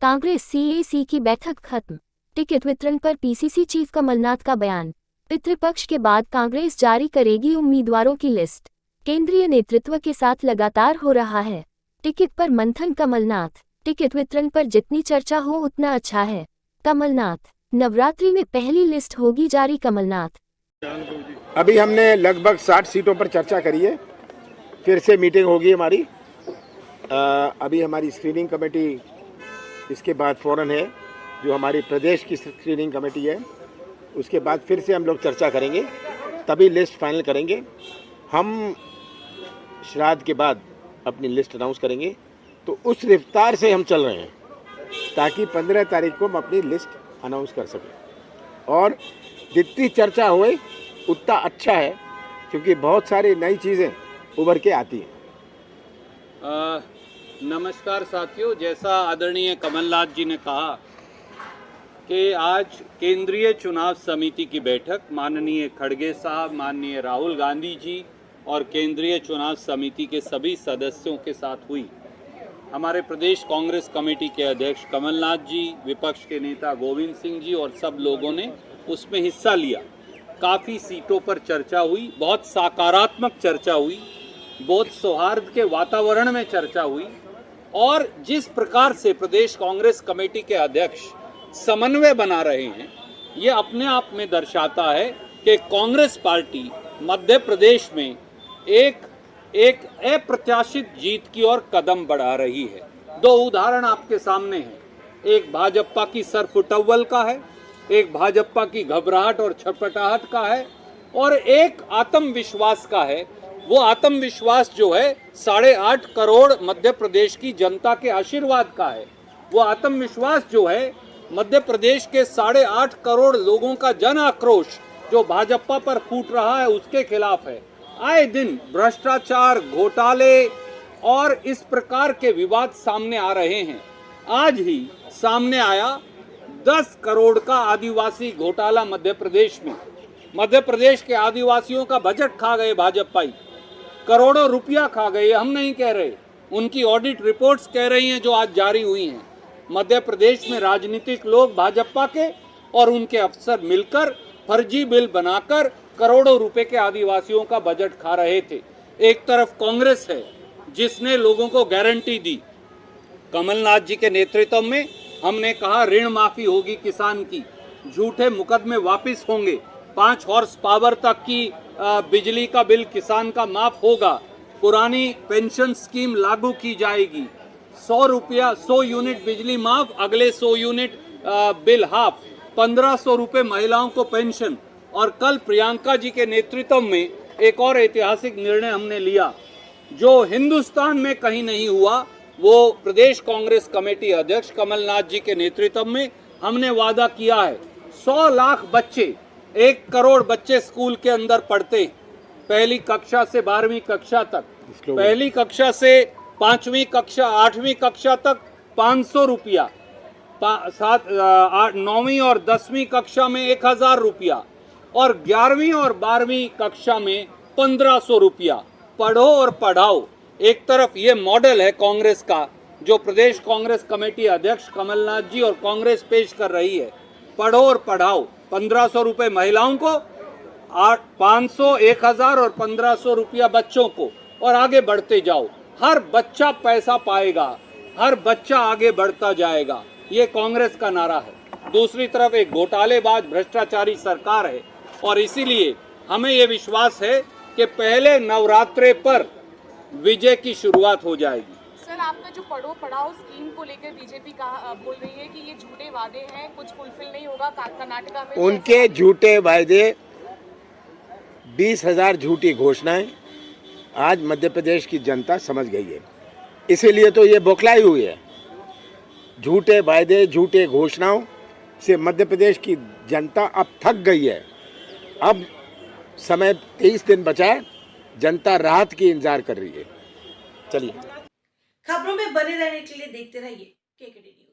Congress CAC की बैठक खत्म। टिकट वितरण पर पीसीसी चीफ कमलनाथ का बयान। पितृपक्ष के बाद कांग्रेस जारी करेगी उम्मीदवारों की लिस्ट। केंद्रीय नेतृत्व के साथ लगातार हो रहा है टिकट पर मंथन। कमलनाथ, टिकट वितरण पर जितनी चर्चा हो उतना अच्छा है। कमलनाथ, नवरात्रि में पहली लिस्ट होगी जारी। कमलनाथ, अभी हमने लगभग 60 सीटों पर चर्चा करी है। फिर से मीटिंग होगी हमारी। अभी हमारी स्क्रीनिंग कमेटी इसके बाद फौरन है, जो हमारी प्रदेश की स्क्रीनिंग कमेटी है। उसके बाद फिर से हम लोग चर्चा करेंगे, तभी लिस्ट फाइनल करेंगे। हम श्राद्ध के बाद अपनी लिस्ट अनाउंस करेंगे। तो उस रफ्तार से हम चल रहे हैं ताकि 15 तारीख को हम अपनी लिस्ट अनाउंस कर सकें। और जितनी चर्चा होए उतना अच्छा है, क्योंकि बहुत सारी नई चीज़ें उभर के आती हैं। नमस्कार साथियों, जैसा आदरणीय कमलनाथ जी ने कहा कि आज केंद्रीय चुनाव समिति की बैठक माननीय खड़गे साहब, माननीय राहुल गांधी जी और केंद्रीय चुनाव समिति के सभी सदस्यों के साथ हुई। हमारे प्रदेश कांग्रेस कमेटी के अध्यक्ष कमलनाथ जी, विपक्ष के नेता गोविंद सिंह जी और सब लोगों ने उसमें हिस्सा लिया। काफ़ी सीटों पर चर्चा हुई, बहुत सकारात्मक चर्चा हुई, बहुत सौहार्द के वातावरण में चर्चा हुई। और जिस प्रकार से प्रदेश कांग्रेस कमेटी के अध्यक्ष समन्वय बना रहे हैं, ये अपने आप में दर्शाता है कि कांग्रेस पार्टी मध्य प्रदेश में एक अप्रत्याशित जीत की ओर कदम बढ़ा रही है। दो उदाहरण आपके सामने हैं, एक भाजपा की सरफुटव्वल का है, एक भाजपा की घबराहट और छटपटाहट का है, और एक आत्मविश्वास का है। वो आत्मविश्वास जो है 8.5 करोड़ मध्य प्रदेश की जनता के आशीर्वाद का है। वो आत्मविश्वास जो है मध्य प्रदेश के 8.5 करोड़ लोगों का जन आक्रोश जो भाजपा पर फूट रहा है उसके खिलाफ है। आए दिन भ्रष्टाचार, घोटाले और इस प्रकार के विवाद सामने आ रहे हैं। आज ही सामने आया 10 करोड़ का आदिवासी घोटाला मध्य प्रदेश में। मध्य प्रदेश के आदिवासियों का बजट खा गए भाजपाई, करोड़ों रुपया खा गए। हम नहीं कह रहे, उनकी ऑडिट रिपोर्ट्स कह रही हैं जो आज जारी हुई हैं। मध्य प्रदेश में राजनीतिक लोग भाजपा के और उनके अफसर मिलकर फर्जी बिल बनाकर करोड़ों रुपए के आदिवासियों का बजट खा रहे थे। एक तरफ कांग्रेस है जिसने लोगों को गारंटी दी। कमलनाथ जी के नेतृत्व में हमने कहा ऋण माफी होगी किसान की, झूठे मुकदमे वापिस होंगे, 5 हॉर्स पावर तक की बिजली का बिल किसान का माफ होगा, पुरानी पेंशन स्कीम लागू की जाएगी, 100 यूनिट बिजली माफ, अगले 100 यूनिट बिल हाफ, 1500 रुपये महिलाओं को पेंशन। और कल प्रियंका जी के नेतृत्व में एक और ऐतिहासिक निर्णय हमने लिया जो हिंदुस्तान में कहीं नहीं हुआ। वो प्रदेश कांग्रेस कमेटी अध्यक्ष कमलनाथ जी के नेतृत्व में हमने वादा किया है 100 लाख बच्चे, 1 करोड़ बच्चे स्कूल के अंदर पढ़ते, पहली कक्षा से 12वीं कक्षा तक, पहली कक्षा से 5वीं कक्षा 8वीं कक्षा तक 500 रुपया, 9वीं और 10वीं कक्षा में 1000 रुपया, और 11वीं और 12वीं कक्षा में 1500 रुपया। पढ़ो और पढ़ाओ। एक तरफ ये मॉडल है कांग्रेस का जो प्रदेश कांग्रेस कमेटी अध्यक्ष कमलनाथ जी और कांग्रेस पेश कर रही है। पढ़ो और पढ़ाओ, 1500 रुपये महिलाओं को, 500, 1000 और 1500 रुपया बच्चों को, और आगे बढ़ते जाओ। हर बच्चा पैसा पाएगा, हर बच्चा आगे बढ़ता जाएगा। ये कांग्रेस का नारा है। दूसरी तरफ एक घोटालेबाज भ्रष्टाचारी सरकार है, और इसीलिए हमें ये विश्वास है कि पहले नवरात्रे पर विजय की शुरुआत हो जाएगी। सर, आपका जो पढ़ो पढ़ाओ स्कीम को लेकर बीजेपी बोल रही है कि ये झूठे वादे हैं, कुछ फुलफिल नहीं होगा। कर्नाटका में उनके झूठे वादे, 20,000 झूठी घोषणाएं आज मध्य प्रदेश की जनता समझ गई है। इसीलिए तो ये बौखलाई हुई है। झूठे वादे, झूठे घोषणाओं से मध्य प्रदेश की जनता अब थक गई है। अब समय 23 दिन बचा है, जनता राहत की इंतजार कर रही है। चलिए, खबरों में बने रहने के लिए देखते रहिए KKD।